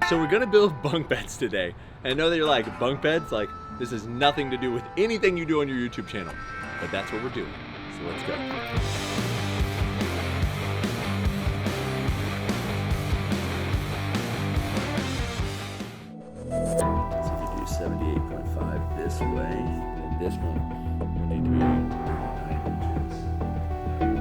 So we're gonna build bunk beds today. And I know that you're like, bunk beds? Like, this has nothing to do with anything you do on your YouTube channel. But that's what we're doing. So let's go. So if you do 78.5 this way, then this one will need to be 9 inches.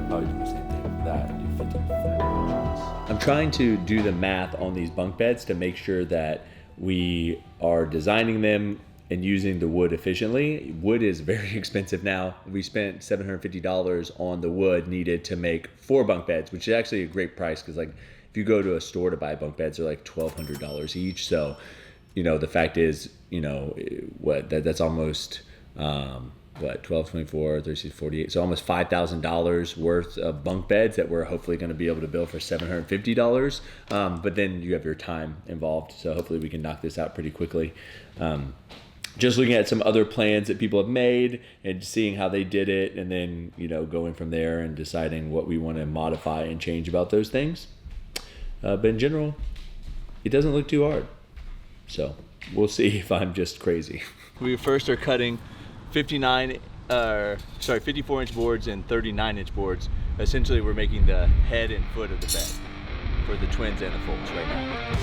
Probably do the same thing with that and do 55 inches. I'm trying to do the math on these bunk beds to make sure that we are designing them and using the wood efficiently. Wood is very expensive now. We spent $750 on the wood needed to make 4 bunk beds, which is actually a great price because, like, if you go to a store to buy bunk beds, they're like $1,200 each. So, you know, the fact is, you know, that's almost 12, 24, 36, 48. So almost $5,000 worth of bunk beds that we're hopefully going to be able to build for $750. But then you have your time involved. So hopefully we can knock this out pretty quickly. Just looking at some other plans that people have made and seeing how they did it, and then, you know, going from there and deciding what we want to modify and change about those things. But in general, it doesn't look too hard. So we'll see if I'm just crazy. We first are cutting 54-inch boards and 39-inch boards. Essentially, we're making the head and foot of the bed for the twins and the fulls right now.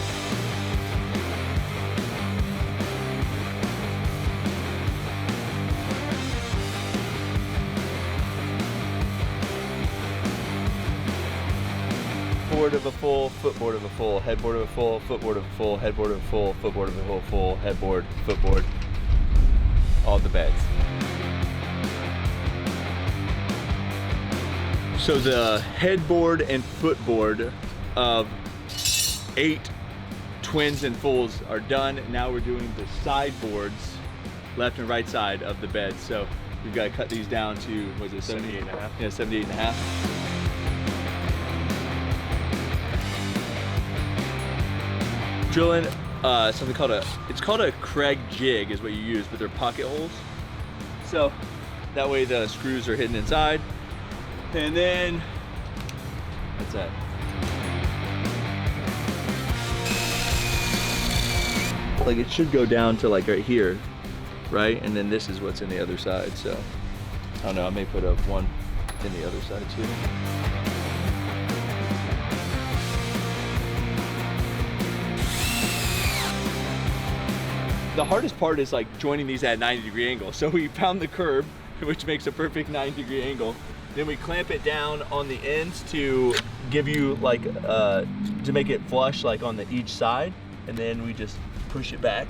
Board of a full, footboard of a full, headboard of a full, footboard of a full, headboard of a full, footboard of a full, headboard, footboard, all the beds. So the headboard and footboard of 8 twins and fulls are done. Now we're doing the sideboards, left and right side of the bed. So we've got to cut these down to, was it 78.5? Yeah, 78.5. Drilling something called it's called a Craig jig is what you use, but they're pocket holes. So that way the screws are hidden inside. And then, that's that. Like it should go down to like right here, right? And then this is what's in the other side. So, I don't know, I may put up one in the other side too. The hardest part is like joining these at a 90-degree angle. So we found the curb, which makes a perfect 90-degree angle. Then we clamp it down on the ends to give you like, to make it flush like on each side. And then we just push it back,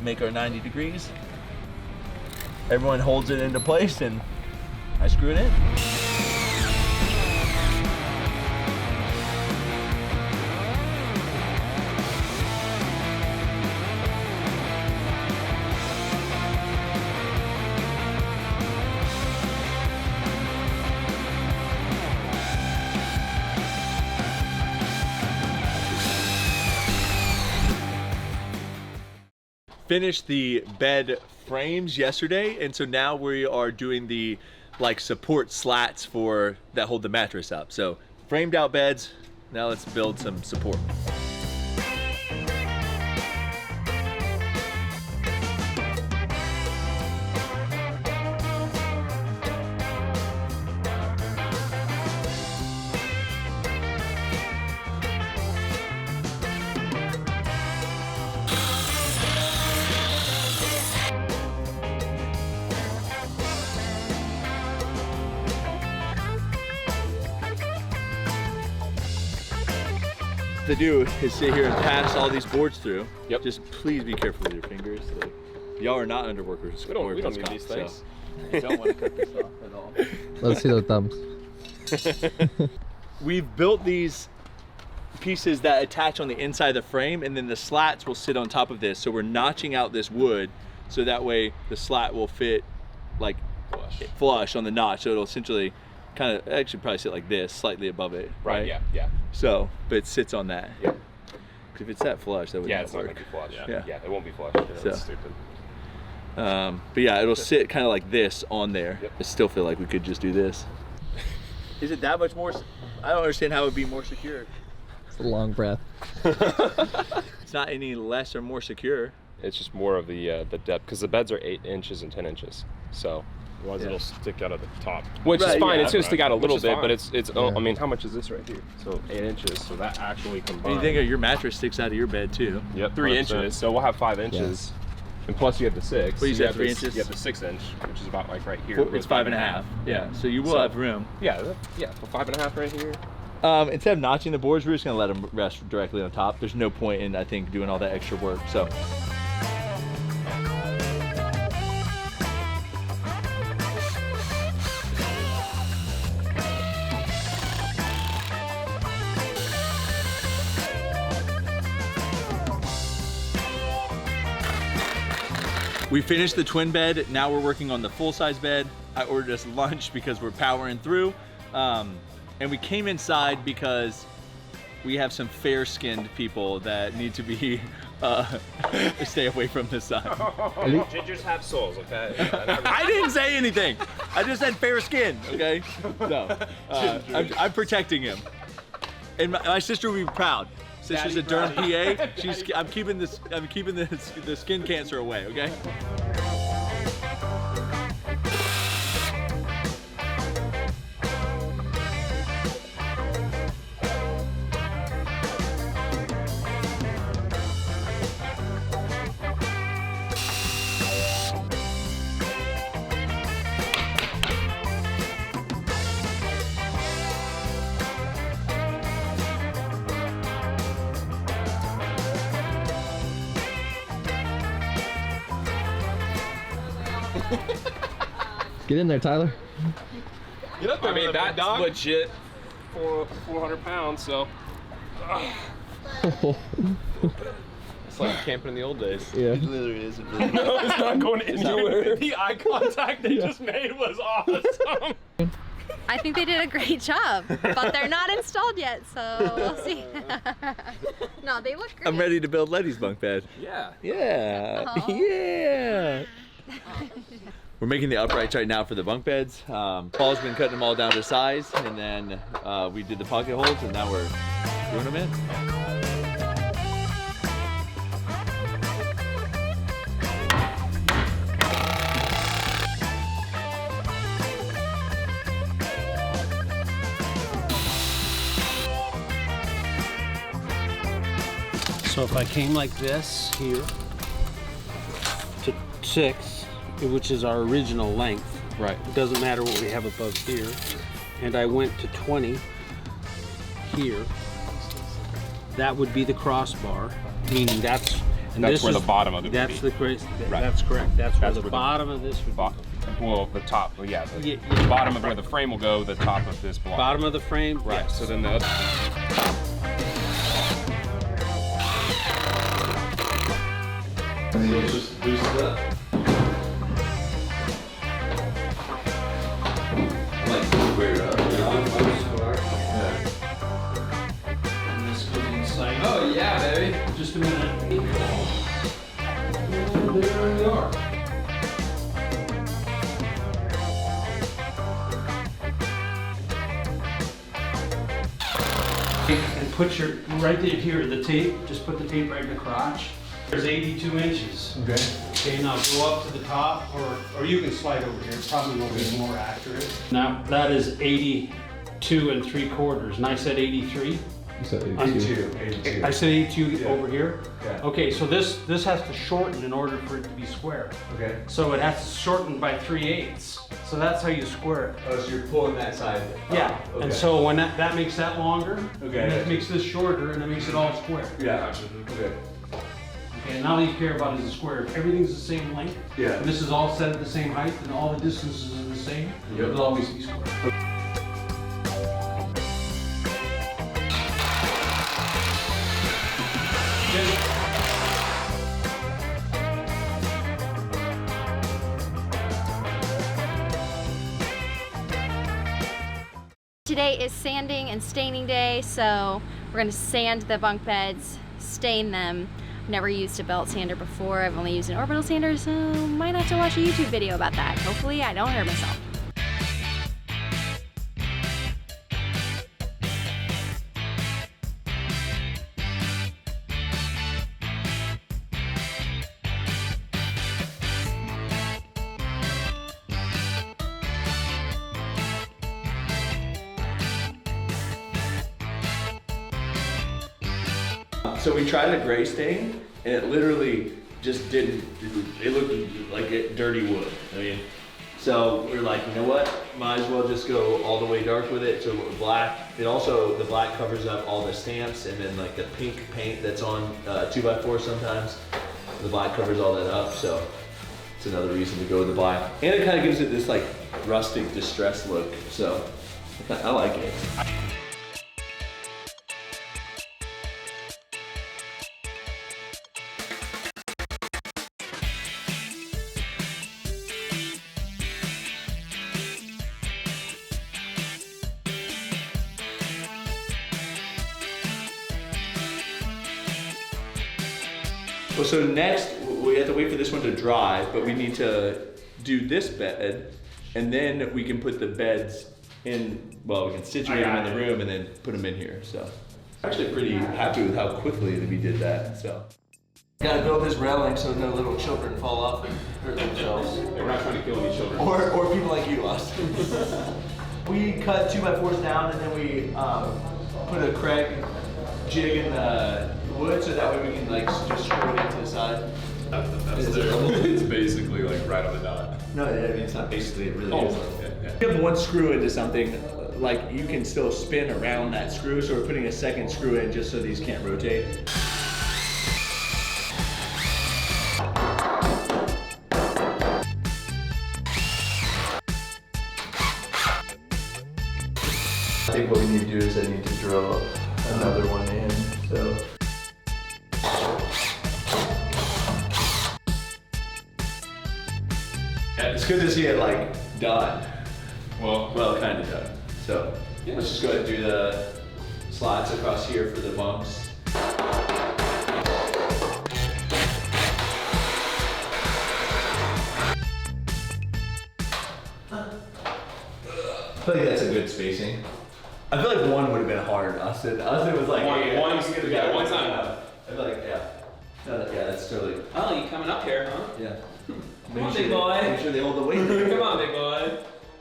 make our 90 degrees. Everyone holds it into place and I screw it in. Finished the bed frames yesterday, and so now we are doing the like support slats for that hold the mattress up. So framed out beds, now let's build some support. To do is sit here and pass all these boards through. Yep. Just please be careful with your fingers. Y'all are not under workers. We don't need these things. So you don't want to cut this off at all. Let's see the thumbs. We've built these pieces that attach on the inside of the frame, and then the slats will sit on top of this. So we're notching out this wood so that way the slat will fit like flush on the notch. So it'll essentially kind of actually probably sit like this, slightly above it. Right? Yeah. So, but it sits on that. Yeah. If it's that flush, that wouldn't it's work. not gonna be flush. Yeah. It won't be flush. That's stupid. But yeah, it'll sit kind of like this on there. Yep. I still feel like we could just do this. Is it that much more? I don't understand how it would be more secure. It's a long breath. It's not any less or more secure. It's just more of the depth, because the beds are 8 inches and 10 inches. So. Otherwise it'll stick out of the top. Which is fine. Yeah, it's gonna stick out a little bit, fine. but it's. I mean, how much is this right here? So 8 inches. So that actually combined. And you think your mattress sticks out of your bed too? Yep, 3 100%. inches. So we'll have 5 inches, and plus you have the 6. What you said, have 3 this- inches? You have the 6 inch, which is about like right here. Well, it's 5.5. Yeah. So you will So- have room. Yeah, yeah. So 5.5 right here. Instead of notching the boards, we're just gonna let them rest directly on top. There's no point in, I think, doing all that extra work. So. We finished the twin bed. Now we're working on the full-size bed. I ordered us lunch because we're powering through. And we came inside because we have some fair-skinned people that need to be stay away from this side. Gingers have souls, okay? I didn't say anything. I just said fair skin, okay? No, I'm protecting him. And my sister will be proud. Sister's a Durham PA. I'm keeping the skin cancer away, okay? Get in there, Tyler. Get up there, I mean, that's dog. legit 400 pounds, so. It's like camping in the old days. Yeah. Literally isn't really. No, it's not going anywhere. The eye contact they just made was awesome. I think they did a great job, but they're not installed yet, so we'll see. No, they look great. I'm ready to build Letty's bunk bed. Yeah. Yeah. Aw. Yeah. We're making the uprights right now for the bunk beds. Paul's been cutting them all down to size, and then we did the pocket holes, and now we're doing them in. So if I came like this here to 6, which is our original length, Right. it doesn't matter what we have above here, and I went to 20 here, that would be the crossbar, meaning that's That's where the bottom of it would That's be. the great. Right. That's correct. That's where That's the where the- bottom of this would be. Well, the top, well, yeah, the Yeah, bottom of where the frame will go, the top of this block. Bottom of the frame. Right. Yes. So then the other. Just boost it up. I like to square it up. And this goes inside. Oh yeah, baby. Just a minute. And there we are. And put your, right there here, the tape, just put the tape right in the crotch. There's 82 inches. Okay. Okay, now go up to the top, or you can slide over here, it probably will be more accurate. Now, that is 82 3/4, and I said 83? You said 82. I said 82 over here? Yeah. Okay, so this has to shorten in order for it to be square. Okay. So it has to shorten by 3/8. So that's how you square it. Oh, so you're pulling that side. Yeah, Okay. and so when that makes that longer, Okay. and that makes this shorter, and that makes it all square. Yeah. Okay. Okay, and all you care about is the square. If everything's the same length, Yeah. and this is all set at the same height, and all the distances are the same, Yep. it'll always be square. Today is sanding and staining day, so we're gonna sand the bunk beds, stain them. Never used a belt sander before. I've only used an orbital sander, so might have to watch a YouTube video about that. Hopefully I don't hurt myself. So we tried a gray stain, and it literally just didn't. It looked like dirty wood. I mean, so we're like, you know what? Might as well just go all the way dark with it. So black. It also, the black covers up all the stamps, and then like the pink paint that's on 2x4 sometimes. The black covers all that up. So it's another reason to go with the black, and it kind of gives it this like rustic distressed look. So I like it. Well, so next we have to wait for this one to dry, but we need to do this bed, and then we can put the beds in, well, we can situate them in the room and then put them in here, so. I'm actually pretty happy with how quickly we did that, so. Gotta build this railing so no little children fall off and hurt themselves. We're not trying to kill any children. Or people like you, Austin. We cut 2x4s down, and then we put a Craig jig in the wood so that way we can like just screw it into the side. That's there. It's basically like right on the dot. No, I mean, it's not basically, it really is. Yeah. If you have one screw into something, like you can still spin around that screw, so we're putting a second screw in just so these can't rotate. I think what we need to do is I need to drill another one in, so. Yeah, it's good to see it like done. Well, kind of done. So let's just go ahead and do the slats across here for the bunks. I feel like that's a good spacing. I feel like one would have been hard. Austin was like, one's not enough. I feel like, yeah. No, yeah, that's totally. Oh, you coming up here, huh? Yeah. Come on, big boy. Make sure they hold the weight. Come on, big boy.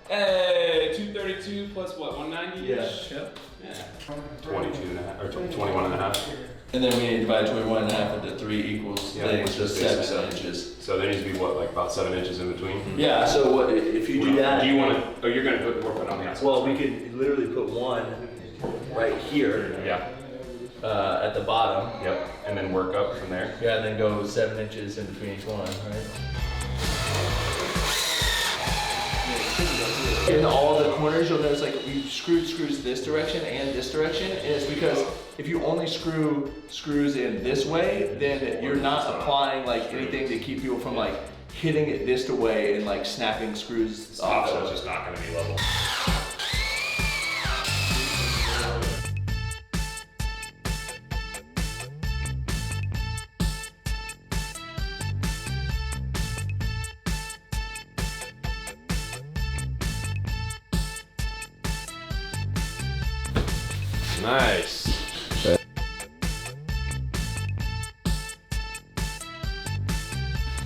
Hey, 232 plus what, 190? Yeah. Yep. Yeah. 22 and a half, or 21 and a half. And then we need to divide 21 and a half into 3 equals Yeah, things, so which is 7 basically inches. So there needs to be what, like about 7 inches in between? Yeah, so what, if you do that. Do you want to, oh, you're going to put more on the outside? Well, we could literally put one right here. Yeah. At the bottom. Yep. And then work up from there. Yeah, and then go 7 inches in between each one, right? In all the corners, you'll notice like we screwed screws this direction and this direction, and it's because if you only screw screws in this way, then you're not applying like anything to keep people from like hitting it this way and like snapping screws off. So it's just not going to be level. Nice.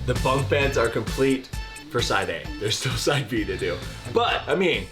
The bunk beds are complete for side A. There's still side B to do. But, I mean,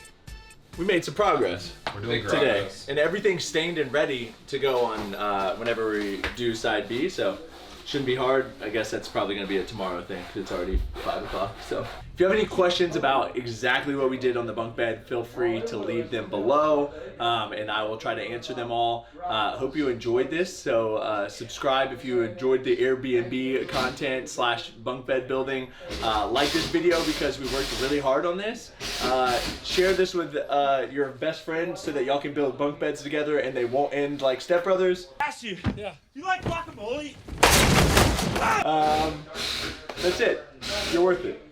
we made some progress. We're doing today. progress. And everything's stained and ready to go on whenever we do side B, so shouldn't be hard. I guess that's probably gonna be a tomorrow thing because it's already 5 o'clock. So if you have any questions about exactly what we did on the bunk bed, feel free to leave them below and I will try to answer them all. Hope you enjoyed this. So subscribe if you enjoyed the Airbnb content / bunk bed building. Like this video because we worked really hard on this. Share this with your best friend so that y'all can build bunk beds together and they won't end like stepbrothers. Ask you. Yeah. You like guacamole? That's it. You're worth it.